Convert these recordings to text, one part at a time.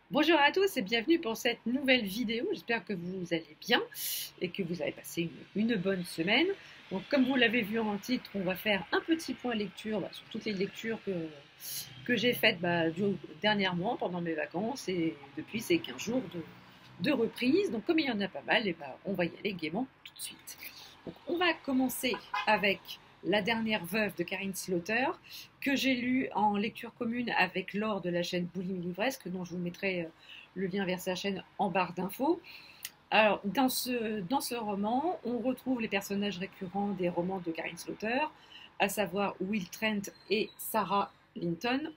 Bonjour à tous et bienvenue pour cette nouvelle vidéo. J'espère que vous allez bien et que vous avez passé une bonne semaine. Donc, comme vous l'avez vu en titre, on va faire un petit point lecture sur toutes les lectures que j'ai faites dernièrement pendant mes vacances et depuis ces 15 jours de reprise. Donc, comme il y en a pas mal, on va y aller gaiement tout de suite. Donc, on va commencer avec La dernière veuve de Karine Slaughter, que j'ai lu en lecture commune avec Laure de la chaîne Boulimie Livresque, dont je vous mettrai le lien vers sa chaîne en barre d'infos. Alors, dans ce roman, on retrouve les personnages récurrents des romans de Karine Slaughter, à savoir Will Trent et Sarah Linton.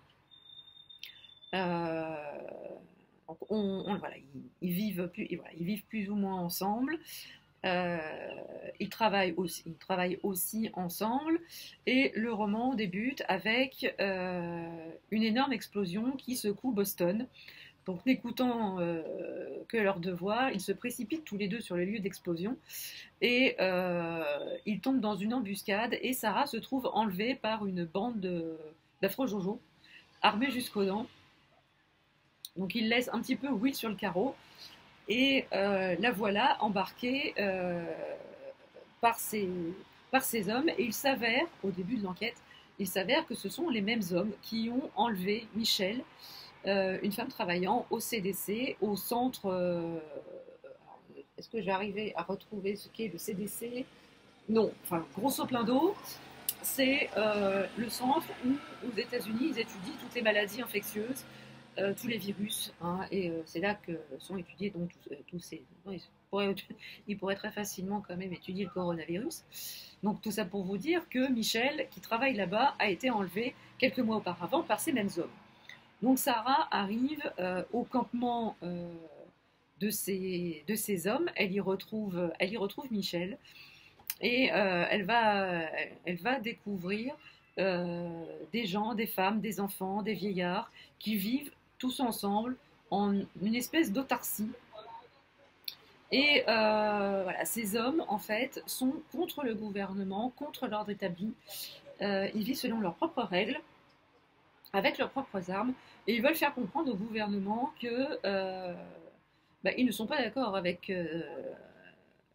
Euh, voilà, ils vivent plus ou moins ensemble. Euh, ils travaillent aussi ensemble et le roman débute avec une énorme explosion qui secoue Boston. Donc n'écoutant que leur devoir, ils se précipitent tous les deux sur le lieu d'explosion et ils tombent dans une embuscade et Sarah se trouve enlevée par une bande d'affreux Jojo, armés jusqu'aux dents. Donc ils laissent un petit peu Will sur le carreau et la voilà embarquée par ces hommes. Et il s'avère, au début de l'enquête, il s'avère que ce sont les mêmes hommes qui ont enlevé Michelle, une femme travaillant au CDC, au centre. Est-ce que j'ai arrivé à retrouver ce qu'est le CDC? Non, enfin, grosso plein d'eau, c'est le centre où, aux États-Unis, ils étudient toutes les maladies infectieuses, tous les virus, hein, et c'est là que sont étudiés donc tous ces. Non, ils pourraient très facilement quand même étudier le coronavirus. Donc tout ça pour vous dire que Michel, qui travaille là-bas, a été enlevé quelques mois auparavant par ces mêmes hommes. Donc Sarah arrive au campement de ces hommes, elle y retrouve Michel, et elle va découvrir des gens, des femmes, des enfants, des vieillards qui vivent tous ensemble en une espèce d'autarcie. Et voilà, ces hommes, en fait, sont contre le gouvernement, contre l'ordre établi. Ils vivent selon leurs propres règles, avec leurs propres armes, et ils veulent faire comprendre au gouvernement que ils ne sont pas d'accord avec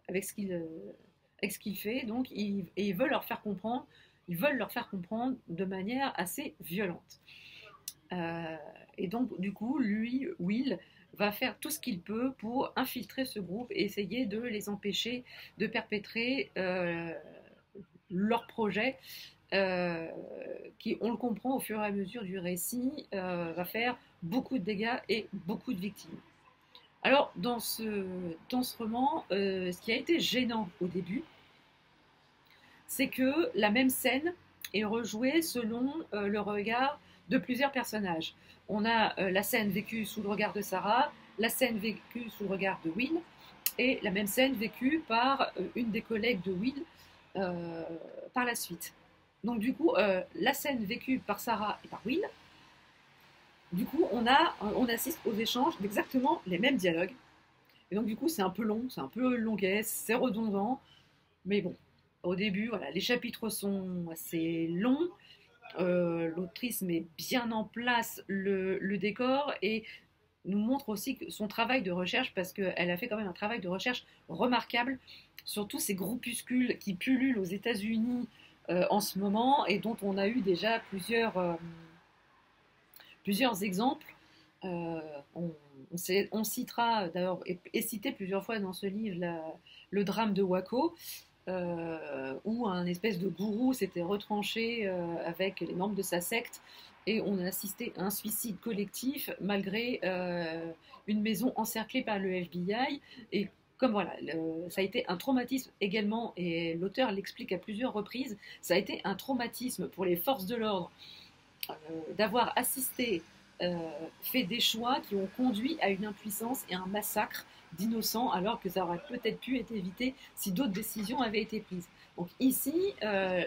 ce qu'il fait, donc et ils veulent leur faire comprendre de manière assez violente. Euh, et donc, du coup, lui, Will, va faire tout ce qu'il peut pour infiltrer ce groupe et essayer de les empêcher de perpétrer leur projet, qui, on le comprend au fur et à mesure du récit, va faire beaucoup de dégâts et beaucoup de victimes. Alors, dans ce roman, ce qui a été gênant au début, c'est que la même scène est rejouée selon le regard de plusieurs personnages. On a la scène vécue sous le regard de Sarah, la scène vécue sous le regard de Will, et la même scène vécue par une des collègues de Will euh, par la suite. Donc du coup, la scène vécue par Sarah et par Will, du coup, on assiste aux échanges d'exactement les mêmes dialogues. Et donc du coup, c'est un peu long, c'est un peu longuet, c'est redondant, mais bon, au début, voilà, les chapitres sont assez longs. L'autrice met bien en place le décor et nous montre aussi son travail de recherche, parce qu'elle a fait quand même un travail de recherche remarquable sur tous ces groupuscules qui pullulent aux États-Unis en ce moment et dont on a eu déjà plusieurs exemples. Euh, on, on citera d'ailleurs et cité plusieurs fois dans ce livre le drame de Waco, où un espèce de gourou s'était retranché avec les membres de sa secte et on a assisté à un suicide collectif malgré une maison encerclée par le FBI. Et comme voilà, ça a été un traumatisme également, et l'auteur l'explique à plusieurs reprises, ça a été un traumatisme pour les forces de l'ordre d'avoir assisté, fait des choix qui ont conduit à une impuissance et un massacre d'innocents, alors que ça aurait peut-être pu être évité si d'autres décisions avaient été prises. Donc ici,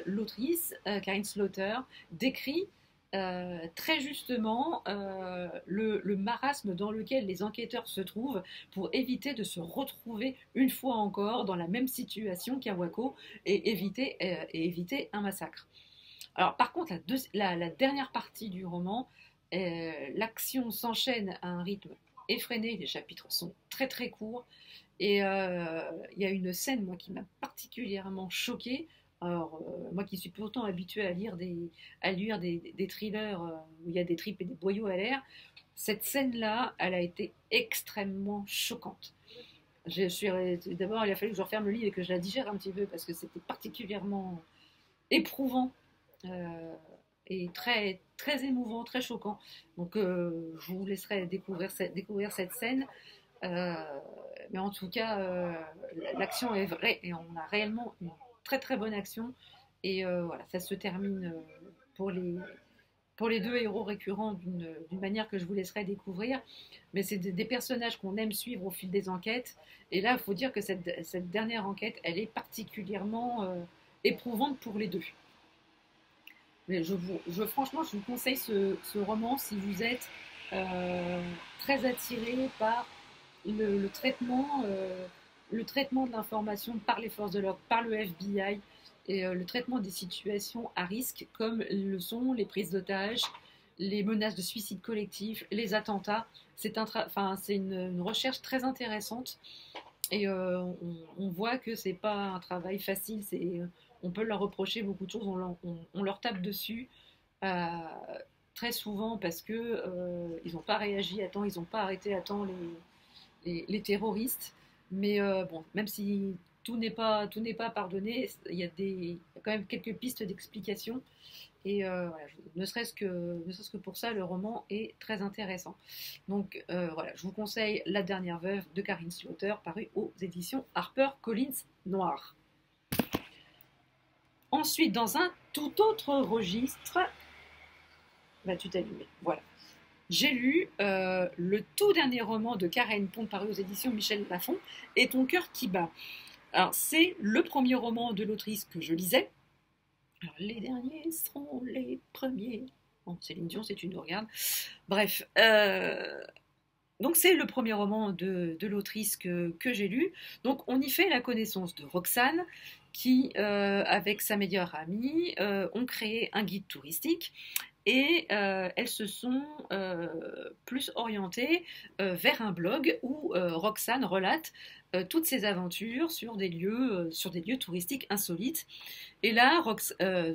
l'autrice, Karine Slaughter, décrit très justement le marasme dans lequel les enquêteurs se trouvent pour éviter de se retrouver une fois encore dans la même situation qu'à Waco et éviter un massacre. Alors, par contre, la dernière partie du roman, l'action s'enchaîne à un rythme effrénés, les chapitres sont très très courts, et il y a une scène, moi, qui m'a particulièrement choquée. Alors, moi qui suis pourtant habituée à lire des thrillers où il y a des tripes et des boyaux à l'air, cette scène-là, elle a été extrêmement choquante. D'abord, il a fallu que je referme le livre et que je la digère un petit peu parce que c'était particulièrement éprouvant euh, et très, très émouvant, très choquant. Donc, je vous laisserai découvrir cette scène. Euh, mais en tout cas, l'action est vraie et on a réellement une très très bonne action. Et voilà, ça se termine pour les, pour les deux héros récurrents d'une manière que je vous laisserai découvrir. Mais c'est des personnages qu'on aime suivre au fil des enquêtes. Et là, il faut dire que cette dernière enquête, elle est particulièrement éprouvante pour les deux. Mais franchement, je vous conseille ce roman si vous êtes très attiré par le traitement de l'information par les forces de l'ordre, par le FBI, et le traitement des situations à risque, comme le sont les prises d'otages, les menaces de suicide collectif, les attentats. C'est une recherche très intéressante, et on voit que c'est pas un travail facile. On peut leur reprocher beaucoup de choses, on leur tape dessus. Euh, Très souvent parce que ils n'ont pas réagi à temps, ils n'ont pas arrêté à temps les terroristes. Mais bon, même si tout n'est pas pardonné, il y a quand même quelques pistes d'explication. Et voilà, ne serait-ce que pour ça, le roman est très intéressant. Donc voilà, je vous conseille La dernière veuve de Karine Slaughter, paru aux éditions HarperCollins Noir. Ensuite, dans un tout autre registre, tu t'allumer. Voilà. J'ai lu le tout dernier roman de Karen Pont, paru aux éditions Michel Lafon, Et ton cœur qui bat. Alors, c'est le premier roman de l'autrice que je lisais. Alors, les derniers seront les premiers. Bon, Céline Dion, c'est tu nous regardes. Bref, donc c'est le premier roman de l'autrice que j'ai lu. Donc on y fait la connaissance de Roxane, qui, avec sa meilleure amie, ont créé un guide touristique. Et elles se sont plus orientées vers un blog où Roxane relate toutes ses aventures sur des lieux touristiques insolites. Et là,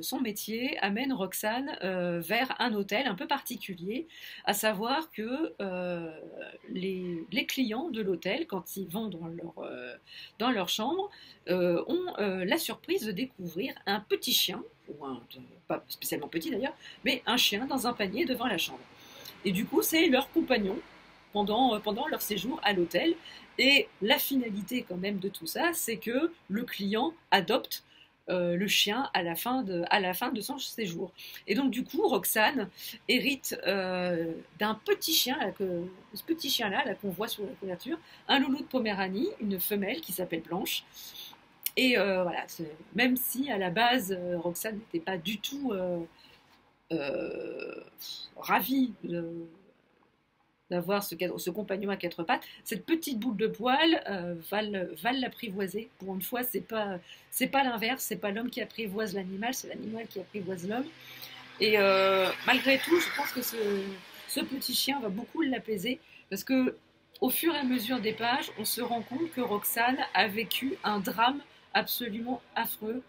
son métier amène Roxane vers un hôtel un peu particulier, à savoir que les clients de l'hôtel, quand ils vont dans leur chambre, ont la surprise de découvrir un petit chien, pas spécialement petit d'ailleurs, mais un chien dans un panier devant la chambre. Et du coup, c'est leur compagnon pendant leur séjour à l'hôtel. Et la finalité quand même de tout ça, c'est que le client adopte le chien à la fin de son séjour. Et donc du coup, Roxane hérite d'un petit chien, ce petit chien-là qu'on voit sur la couverture, un loulou de Poméranie, une femelle qui s'appelle Blanche. Et voilà, même si à la base, Roxane n'était pas du tout ravie d'avoir ce compagnon à quatre pattes, cette petite boule de poil va l'apprivoiser. Pour une fois, c'est pas l'inverse, c'est pas l'homme qui apprivoise l'animal, c'est l'animal qui apprivoise l'homme. Et malgré tout, je pense que ce petit chien va beaucoup l'apaiser, parce que au fur et à mesure des pages, on se rend compte que Roxane a vécu un drame absolument affreux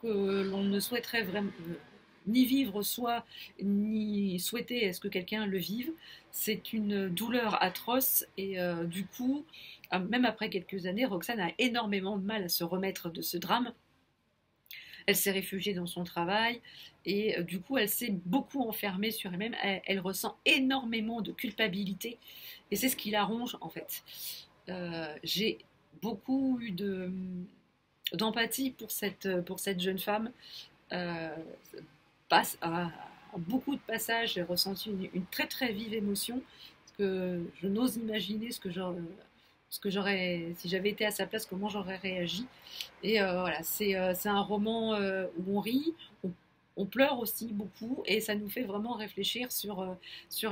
que l'on ne souhaiterait vraiment ni vivre soi, ni souhaiter est-ce que quelqu'un le vive. C'est une douleur atroce et du coup, même après quelques années, Roxane a énormément de mal à se remettre de ce drame. Elle s'est réfugiée dans son travail et du coup, elle s'est beaucoup enfermée sur elle-même. Elle ressent énormément de culpabilité et c'est ce qui la ronge en fait. J'ai beaucoup eu d'empathie pour cette jeune femme. Euh, à beaucoup de passages, j'ai ressenti une très très vive émotion, parce que je n'ose imaginer ce que j'aurais, si j'avais été à sa place, comment j'aurais réagi. Et voilà, c'est un roman où on rit, on pleure aussi beaucoup, et ça nous fait vraiment réfléchir sur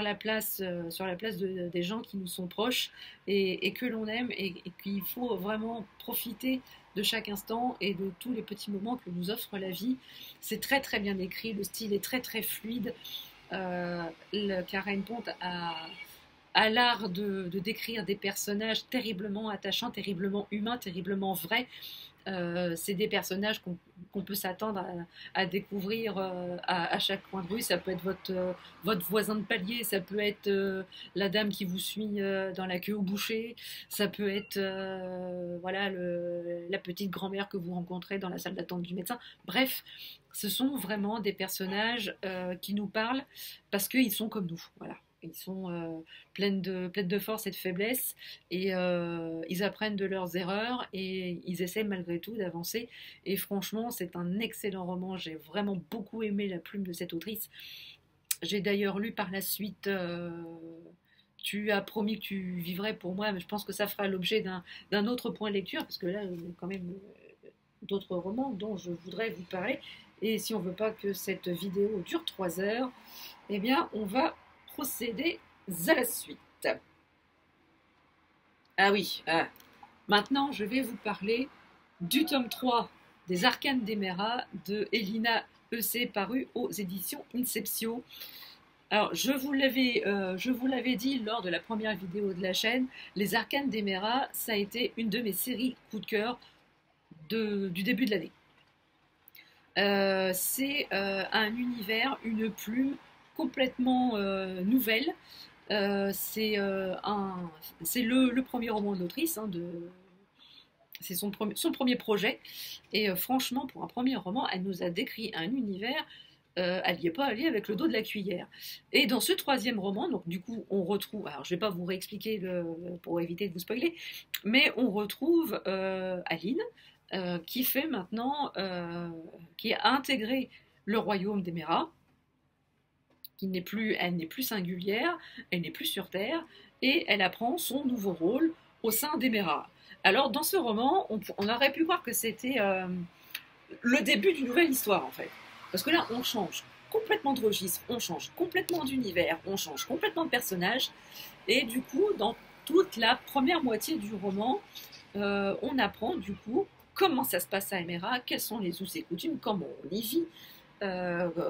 la place, des gens qui nous sont proches et que l'on aime, et qu'il faut vraiment profiter de chaque instant et de tous les petits moments que nous offre la vie. C'est très très bien écrit, le style est très très fluide. Karen Pont a l'art de décrire des personnages terriblement attachants, terriblement humains, terriblement vrais. C'est des personnages qu'on peut s'attendre à découvrir à chaque coin de rue. Ça peut être votre voisin de palier, ça peut être la dame qui vous suit dans la queue au boucher, ça peut être voilà, la petite grand-mère que vous rencontrez dans la salle d'attente du médecin. Bref, ce sont vraiment des personnages qui nous parlent parce qu'ils sont comme nous. Voilà. Ils sont pleins de force et de faiblesse et ils apprennent de leurs erreurs et ils essaient malgré tout d'avancer. Et franchement, c'est un excellent roman. J'ai vraiment beaucoup aimé la plume de cette autrice. J'ai d'ailleurs lu par la suite Tu as promis que tu vivrais pour moi, mais je pense que ça fera l'objet d'un autre point de lecture parce que là, il y a quand même d'autres romans dont je voudrais vous parler. Et si on ne veut pas que cette vidéo dure 3 heures, eh bien, on va procéder à la suite. Ah oui, maintenant je vais vous parler du tome 3 des Arcanes d'Emera de Elina E.C. paru aux éditions Inceptio. Alors je vous l'avais dit lors de la première vidéo de la chaîne, les Arcanes d'Emera, ça a été une de mes séries coup de cœur du début de l'année. C'est un univers, une plume complètement nouvelle. C'est le premier roman de l'autrice, hein, c'est son premier projet. Et franchement, pour un premier roman, elle nous a décrit un univers, elle n'y est pas allée avec le dos de la cuillère. Et dans ce troisième roman, donc du coup, on retrouve, alors je ne vais pas vous réexpliquer pour éviter de vous spoiler, mais on retrouve Aline, qui fait maintenant, qui a intégré le royaume d'Emera, elle n'est plus singulière, elle n'est plus sur Terre, et elle apprend son nouveau rôle au sein d'Emera. Alors dans ce roman, on aurait pu croire que c'était le début d'une nouvelle histoire en fait, parce que là on change complètement de registre, on change complètement d'univers, on change complètement de personnage, et du coup dans toute la première moitié du roman, on apprend du coup comment ça se passe à Emera, quels sont les us et coutumes, comment on y vit,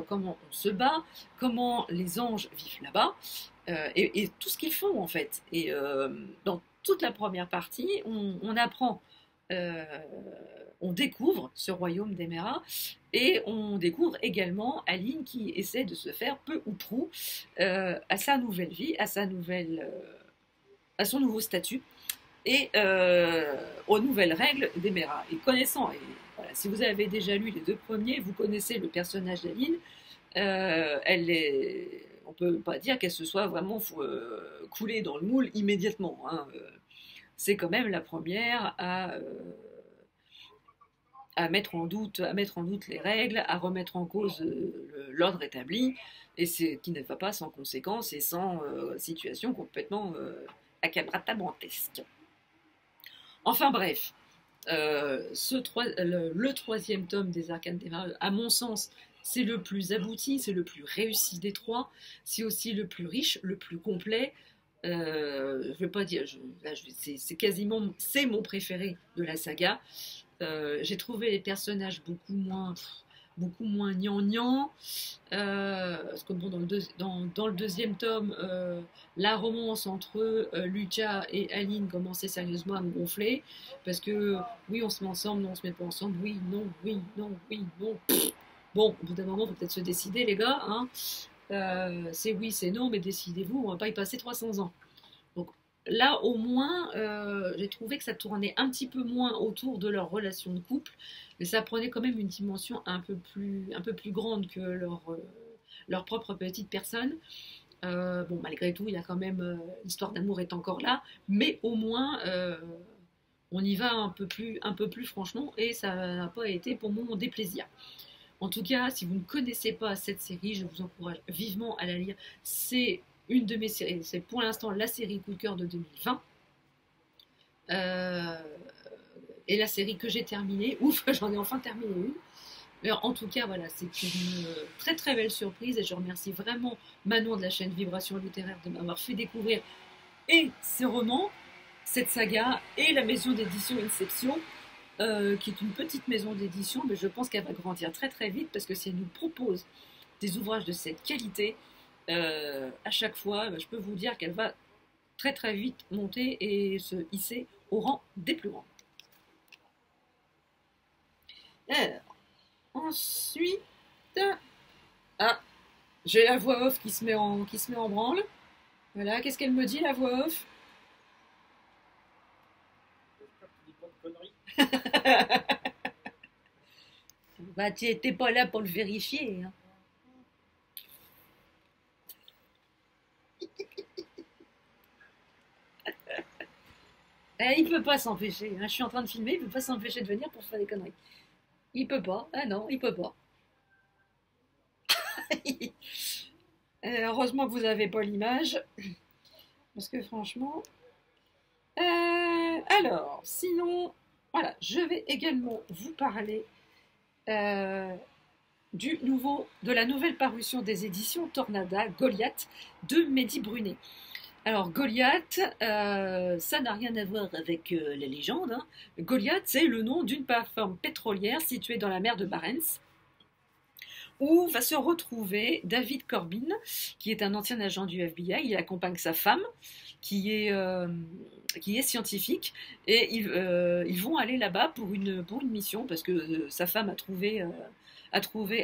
comment on se bat, comment les anges vivent là-bas, et tout ce qu'ils font en fait. Et dans toute la première partie, on apprend, on découvre ce royaume d'Emera, et on découvre également Aline qui essaie de se faire peu ou prou à sa nouvelle vie, à son nouveau statut, et aux nouvelles règles d'Emera. Et connaissant, et voilà, si vous avez déjà lu les 2 premiers, vous connaissez le personnage d'Aline. On ne peut pas dire qu'elle se soit vraiment coulée dans le moule immédiatement. Hein. C'est quand même la première à mettre en doute les règles, à remettre en cause l'ordre établi, et c'est qui ne va pas sans conséquences et sans situation complètement acabratabrantesque. Enfin bref, le troisième tome des Arcanes d'Emera, à mon sens, c'est le plus abouti, c'est le plus réussi des 3, c'est aussi le plus riche, le plus complet. Je ne vais pas dire, c'est quasiment, c'est mon préféré de la saga. J'ai trouvé les personnages beaucoup moins gnangnan, parce que bon, dans le deuxième tome, la romance entre Lucia et Aline commençait sérieusement à me gonfler, parce que oui on se met ensemble, non on se met pas ensemble, oui, non, oui, non, oui, non. Bon, au bout d'un moment, il faut peut-être se décider les gars, hein. C'est oui, c'est non, mais décidez-vous, on va pas y passer 300 ans. Donc là au moins, j'ai trouvé que ça tournait un petit peu moins autour de leur relation de couple, mais ça prenait quand même une dimension un peu plus grande que leur propre petite personne. Bon, malgré tout, il y a quand même l'histoire d'amour est encore là, mais au moins on y va un peu plus franchement, et ça n'a pas été pour mon déplaisir. En tout cas, si vous ne connaissez pas cette série, je vous encourage vivement à la lire. C'est une de mes séries, c'est pour l'instant la série coup de cœur de 2020. Et la série que j'ai terminée, ouf, j'en ai enfin terminé une. Mais en tout cas, voilà, c'est une très très belle surprise, et je remercie vraiment Manon de la chaîne Vibration Littéraire de m'avoir fait découvrir et ces romans, cette saga, et la maison d'édition Inceptio, qui est une petite maison d'édition, mais je pense qu'elle va grandir très très vite, parce que si elle nous propose des ouvrages de cette qualité, à chaque fois, je peux vous dire qu'elle va très très vite monter et se hisser au rang des plus grands. Alors, ensuite, ah, j'ai la voix off qui se met en branle. Voilà, qu'est-ce qu'elle me dit, la voix off? Bah, tu n'étais pas là pour le vérifier, hein. Il peut pas s'empêcher, hein. Je suis en train de filmer, il peut pas s'empêcher de venir pour faire des conneries. Il peut pas. Ah non, il peut pas. Heureusement que vous n'avez pas l'image, parce que franchement. Alors, sinon, voilà, je vais également vous parler euh, de la nouvelle parution des éditions Tornada, Goliath, de Mehdi Brunet. Alors Goliath, ça n'a rien à voir avec la légende, hein. Goliath, c'est le nom d'une plateforme pétrolière située dans la mer de Barents, où va se retrouver David Corbin, qui est un ancien agent du FBI. Il accompagne sa femme, qui est scientifique, et ils vont aller là-bas pour une mission, parce que sa femme a trouvé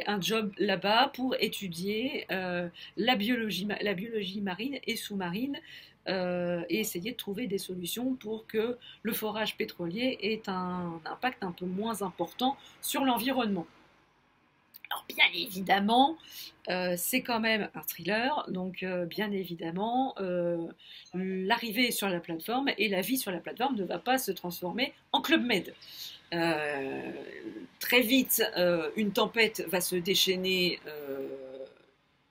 un job là-bas pour étudier la biologie marine et sous-marine, et essayer de trouver des solutions pour que le forage pétrolier ait un impact un peu moins important sur l'environnement. Alors bien évidemment, c'est quand même un thriller, donc bien évidemment, l'arrivée sur la plateforme et la vie sur la plateforme ne va pas se transformer en Club Med. Très vite, une tempête va se déchaîner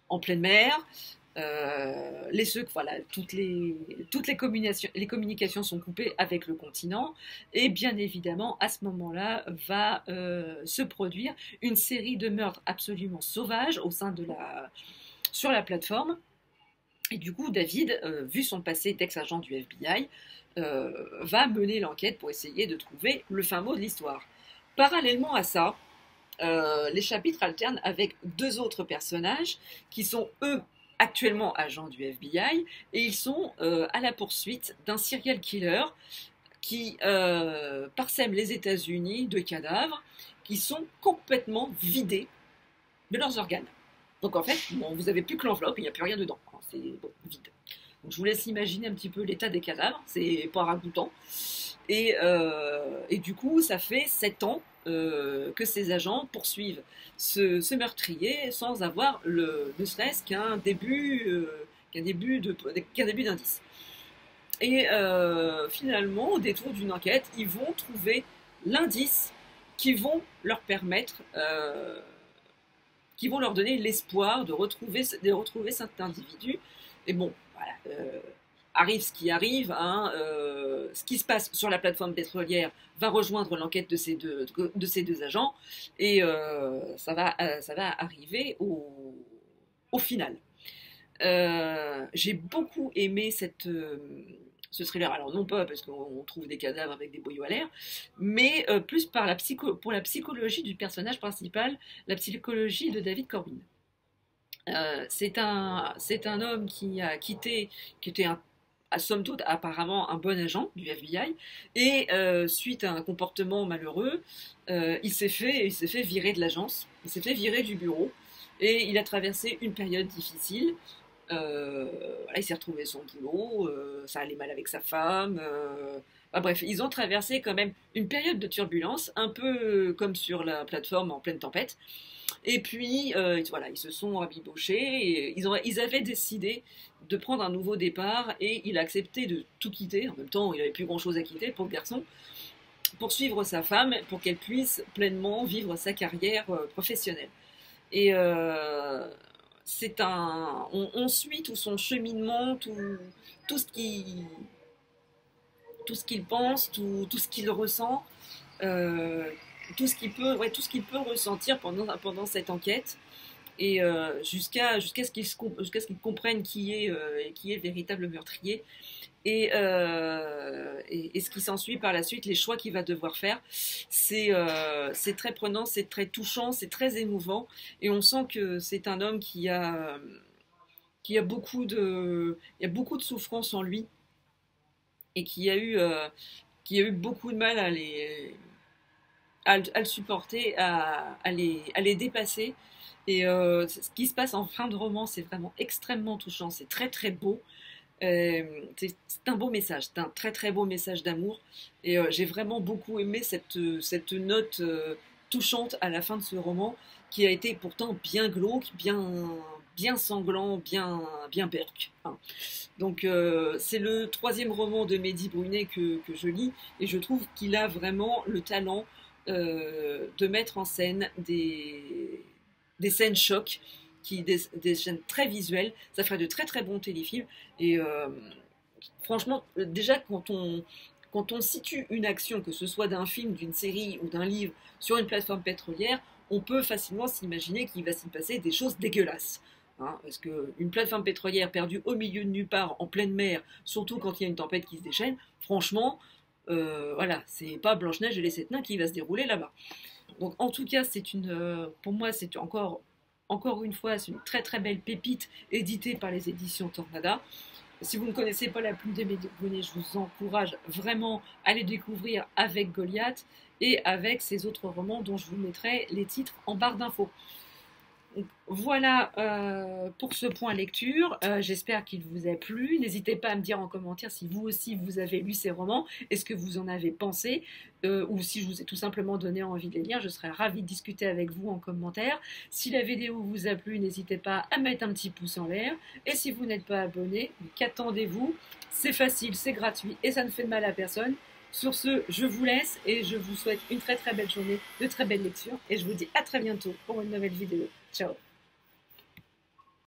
en pleine mer. Voilà, toutes les communications sont coupées avec le continent, et bien évidemment à ce moment-là va se produire une série de meurtres absolument sauvages sur la plateforme. Et du coup David, vu son passé d'ex-agent du FBI, va mener l'enquête pour essayer de trouver le fin mot de l'histoire. Parallèlement à ça, les chapitres alternent avec deux autres personnages qui sont eux actuellement agents du FBI, et ils sont à la poursuite d'un serial killer qui parsème les États-Unis de cadavres qui sont complètement vidés de leurs organes. Donc en fait, bon, vous n'avez plus que l'enveloppe, il n'y a plus rien dedans. C'est bon, vide. Donc, je vous laisse imaginer un petit peu l'état des cadavres, c'est pas ragoûtant. Et du coup, ça fait 7 ans que ces agents poursuivent ce meurtrier sans avoir ne serait-ce qu'un début d'indice. Et finalement, au détour d'une enquête, ils vont trouver l'indice qui vont leur permettre, qui vont leur donner l'espoir de retrouver cet individu. Et bon, voilà, arrive ce qui arrive, hein, ce qui se passe sur la plateforme pétrolière va rejoindre l'enquête de ces deux agents, et ça va arriver au final. J'ai beaucoup aimé ce thriller, alors non pas parce qu'on trouve des cadavres avec des boyaux à l'air, mais plus pour la psychologie du personnage principal, la psychologie de David Corbin. C'est un homme qui était à somme toute apparemment un bon agent du FBI, et suite à un comportement malheureux, il s'est fait virer de l'agence, il s'est fait virer du bureau, et il a traversé une période difficile. Voilà, il s'est retrouvé son boulot, ça allait mal avec sa femme. Bref, ils ont traversé quand même une période de turbulence, un peu comme sur la plateforme en pleine tempête. Et puis, voilà, ils se sont rabibochés, et ils avaient décidé de prendre un nouveau départ, et il a accepté de tout quitter. En même temps, il n'avait plus grand-chose à quitter pour le garçon, pour suivre sa femme, pour qu'elle puisse pleinement vivre sa carrière professionnelle. Et on suit tout son cheminement, tout ce qu'il pense, tout ce qu'il ressent, tout ce qu'il peut ressentir pendant cette enquête, et jusqu'à ce qu'il comprenne qui est le véritable meurtrier, et ce qui s'ensuit par la suite, les choix qu'il va devoir faire. C'est très prenant, c'est très touchant, c'est très émouvant, et on sent que c'est un homme qui a beaucoup de souffrance en lui, et qui a eu beaucoup de mal à le supporter, à les dépasser. Et ce qui se passe en fin de roman, c'est vraiment extrêmement touchant, c'est très très beau. C'est un beau message, c'est un très très beau message d'amour. Et j'ai vraiment beaucoup aimé cette note touchante à la fin de ce roman, qui a été pourtant bien glauque, bien sanglant, bien berk. Hein. Donc c'est le troisième roman de Mehdi Brunet que je lis, et je trouve qu'il a vraiment le talent de mettre en scène des scènes chocs, des scènes très visuelles. Ça ferait de très très bons téléfilms. Et franchement, déjà quand on situe une action, que ce soit d'un film, d'une série ou d'un livre, sur une plateforme pétrolière, on peut facilement s'imaginer qu'il va s'y passer des choses dégueulasses. Hein, parce qu'une plateforme pétrolière perdue au milieu de nulle part, en pleine mer, surtout quand il y a une tempête qui se déchaîne, franchement, voilà, c'est pas Blanche-Neige et les sept nains qui va se dérouler là-bas. Donc en tout cas, pour moi, c'est encore une fois, c'est une très très belle pépite éditée par les éditions Tornada. Si vous ne connaissez pas La plume des Méditerranées, je vous encourage vraiment à les découvrir avec Goliath et avec ces autres romans dont je vous mettrai les titres en barre d'infos. Donc, voilà pour ce point lecture. J'espère qu'il vous a plu. N'hésitez pas à me dire en commentaire si vous aussi vous avez lu ces romans et ce que vous en avez pensé, ou si je vous ai tout simplement donné envie de les lire. Je serais ravie de discuter avec vous en commentaire. Si la vidéo vous a plu, n'hésitez pas à mettre un petit pouce en l'air. Et si vous n'êtes pas abonné, qu'attendez-vous? C'est facile, c'est gratuit et ça ne fait de mal à personne. Sur ce, je vous laisse et je vous souhaite une très très belle journée, de très belles lectures et je vous dis à très bientôt pour une nouvelle vidéo. Ciao.